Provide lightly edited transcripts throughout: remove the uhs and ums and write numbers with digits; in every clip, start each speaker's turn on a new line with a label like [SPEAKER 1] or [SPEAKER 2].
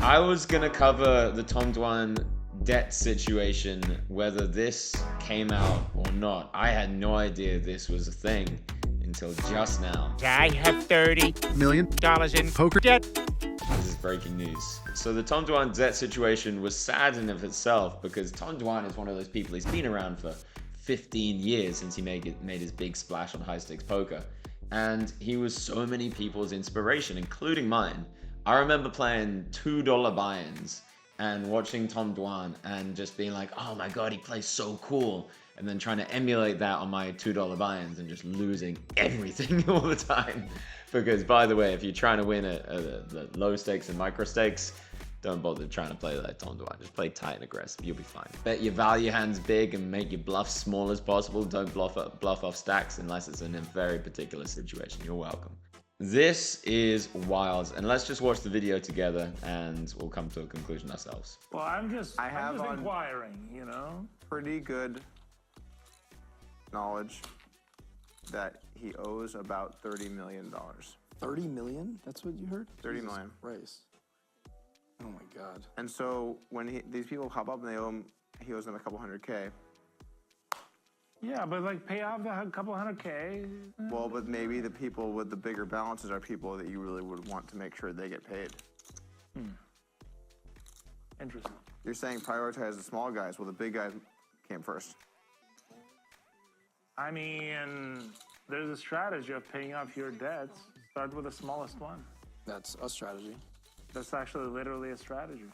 [SPEAKER 1] I was gonna cover the Tom Dwan debt situation, whether this came out or not. I had no idea this was a thing until just now.
[SPEAKER 2] I have $30 million in poker debt.
[SPEAKER 1] This is breaking news. So the Tom Dwan debt situation was sad in of itself because Tom Dwan is one of those people, he's been around for 15 years since he made his big splash on high stakes poker. And he was so many people's inspiration, including mine. I remember playing $2 buy-ins and watching Tom Dwan and just being like, oh my God, he plays so cool. And then trying to emulate that on my $2 buy-ins and just losing everything all the time. Because by the way, if you're trying to win the low stakes and micro stakes, don't bother trying to play like Tom Dwan. Just play tight and aggressive. You'll be fine. Bet your value hands big and make your bluffs small as possible. Don't bluff off stacks unless it's in a very particular situation. You're welcome. This is wild, and let's just watch the video together and we'll come to a conclusion ourselves.
[SPEAKER 3] Well, I'm just inquiring, you know?
[SPEAKER 4] Pretty good knowledge that he owes about $30 million.
[SPEAKER 5] 30 million? That's what you heard?
[SPEAKER 4] 30 million.
[SPEAKER 5] Race. Oh my God.
[SPEAKER 4] And so when these people hop up and he owes them a couple hundred K.
[SPEAKER 3] Yeah, but like pay off a couple hundred K.
[SPEAKER 4] Well, but maybe the people with the bigger balances are people that you really would want to make sure they get paid.
[SPEAKER 3] Interesting.
[SPEAKER 4] You're saying prioritize the small guys. Well, the big guys came first.
[SPEAKER 3] I mean, there's a strategy of paying off your debts. Start with the smallest one.
[SPEAKER 5] That's a strategy.
[SPEAKER 3] That's actually literally a strategy.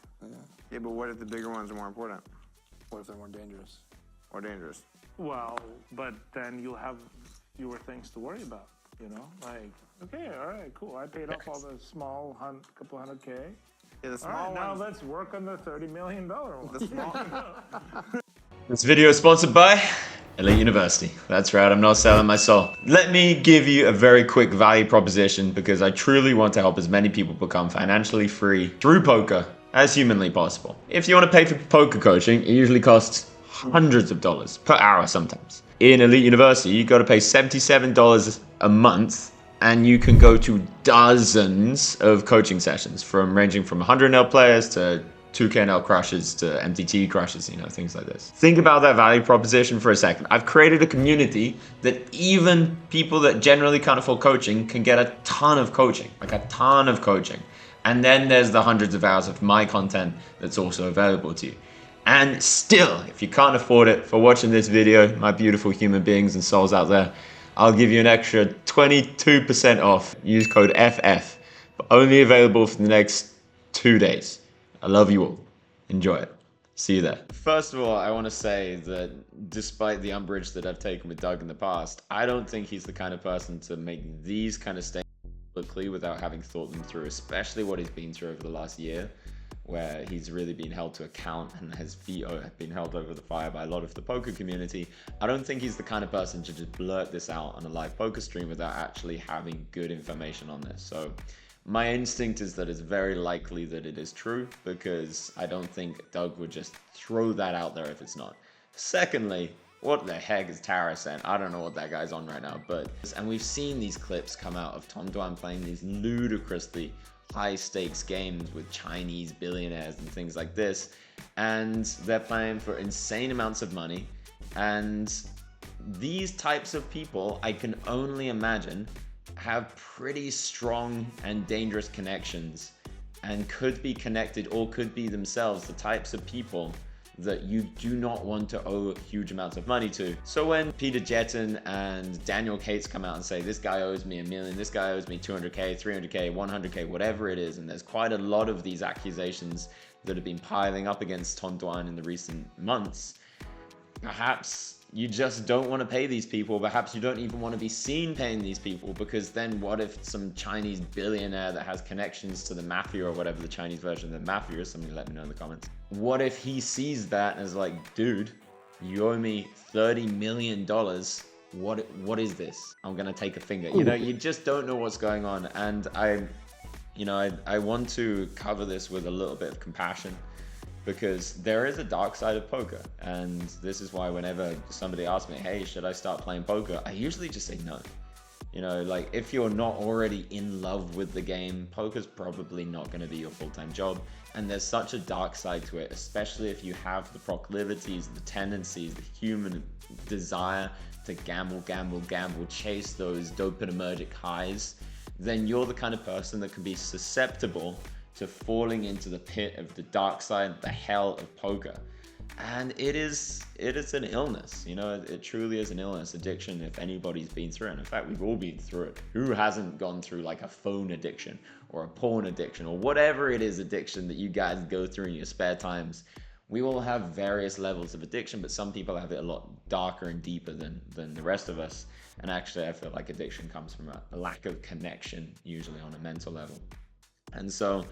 [SPEAKER 4] Yeah, but what if the bigger ones are more important
[SPEAKER 5] What if they're more dangerous?
[SPEAKER 4] or dangerous?
[SPEAKER 3] Well, but then you'll have fewer things to worry about, you know? Like, okay, all right, cool. I paid off all the small couple hundred K.
[SPEAKER 4] Yeah, the
[SPEAKER 3] All
[SPEAKER 4] small
[SPEAKER 3] right, now
[SPEAKER 4] ones.
[SPEAKER 3] let's work on the $30 million one.
[SPEAKER 4] The small,
[SPEAKER 1] This video is sponsored by Elite University. That's right, I'm not selling my soul. Let me give you a very quick value proposition because I truly want to help as many people become financially free through poker as humanly possible. If you want to pay for poker coaching, it usually costs hundreds of dollars per hour sometimes. In Elite University, you got to pay $77 a month and you can go to dozens of coaching sessions ranging from 100NL players to 2KNL crushes to MTT crushes, you know, things like this. Think about that value proposition for a second. I've created a community that even people that generally can't afford coaching can get a ton of coaching, like a ton of coaching. And then there's the hundreds of hours of my content that's also available to you. And still, if you can't afford it, for watching this video, my beautiful human beings and souls out there, I'll give you an extra 22% off. Use code FF, but only available for the next 2 days. I love you all. Enjoy it. See you there. First of all, I want to say that despite the umbrage that I've taken with Doug in the past, I don't think he's the kind of person to make these kind of statements publicly without having thought them through, especially what he's been through over the last year, where he's really been held to account and his veto have been held over the fire by a lot of the poker community. I don't think he's the kind of person to just blurt this out on a live poker stream without actually having good information on this. So my instinct is that it's very likely that it is true because I don't think Doug would just throw that out there if it's not. Secondly, what the heck is Tara saying? I don't know what that guy's on right now, and we've seen these clips come out of Tom Dwan playing these ludicrously high stakes games with Chinese billionaires and things like this, and they're playing for insane amounts of money. And these types of people, I can only imagine, have pretty strong and dangerous connections and could be connected or could be themselves the types of people that you do not want to owe huge amounts of money to. So when Peter Jetton and Daniel Cates come out and say, this guy owes me $1 million, this guy owes me 200K, 300K, 100K, whatever it is, and there's quite a lot of these accusations that have been piling up against Tom Dwan in the recent months, perhaps you just don't want to pay these people. Perhaps you don't even want to be seen paying these people, because then what if some Chinese billionaire that has connections to the mafia or whatever the Chinese version of the mafia is, somebody let me know in the comments. What if he sees that and is like, dude, you owe me $30 million. What is this? I'm going to take a finger. You know, you just don't know what's going on. And I want to cover this with a little bit of compassion, because there is a dark side of poker. And this is why whenever somebody asks me, hey, should I start playing poker? I usually just say no. You know, like if you're not already in love with the game, poker's probably not going to be your full-time job. And there's such a dark side to it, especially if you have the proclivities, the tendencies, the human desire to gamble, gamble, gamble, chase those dopaminergic highs, then you're the kind of person that can be susceptible to falling into the pit of the dark side, the hell of poker. And it is an illness, you know, it truly is an illness. Addiction, if anybody's been through it, in fact, we've all been through it. Who hasn't gone through like a phone addiction or a porn addiction or whatever it is addiction that you guys go through in your spare times? We all have various levels of addiction, but some people have it a lot darker and deeper than the rest of us. And actually, I feel like addiction comes from a lack of connection, usually on a mental level. And so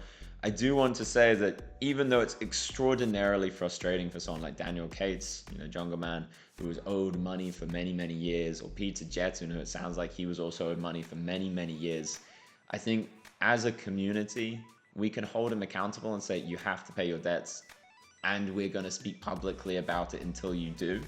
[SPEAKER 1] I do want to say that even though it's extraordinarily frustrating for someone like Daniel Cates, you know, Jungle Man, who was owed money for many, many years, or Peter Jetson, who it sounds like he was also owed money for many, many years, I think as a community, we can hold him accountable and say, you have to pay your debts, and we're going to speak publicly about it until you do.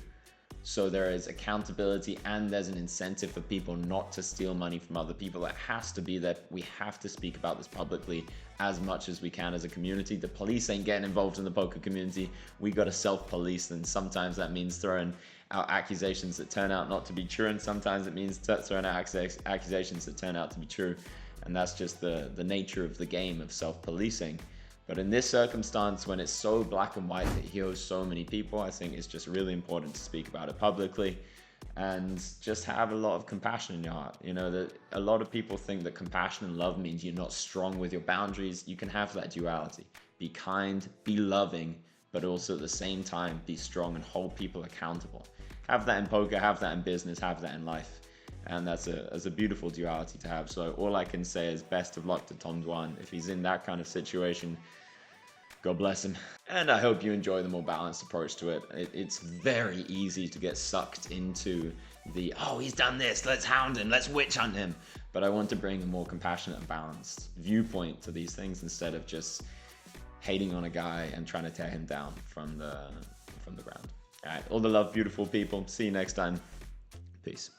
[SPEAKER 1] So there is accountability and there's an incentive for people not to steal money from other people. That has to be there. We have to speak about this publicly as much as we can as a community. The police ain't getting involved in the poker community. We got to self-police, and sometimes that means throwing out accusations that turn out not to be true, and sometimes it means throwing out accusations that turn out to be true. And that's just the nature of the game of self-policing. But in this circumstance, when it's so black and white that he owes so many people, I think it's just really important to speak about it publicly and just have a lot of compassion in your heart. You know, that a lot of people think that compassion and love means you're not strong with your boundaries. You can have that duality. Be kind, be loving, but also at the same time, be strong and hold people accountable. Have that in poker, have that in business, have that in life. And that's a beautiful duality to have. So all I can say is best of luck to Tom Dwan. If he's in that kind of situation, God bless him. And I hope you enjoy the more balanced approach to it. It's very easy to get sucked into the, oh, he's done this, let's hound him, let's witch hunt him. But I want to bring a more compassionate and balanced viewpoint to these things instead of just hating on a guy and trying to tear him down from the ground. All right, all the love, beautiful people. See you next time. Peace.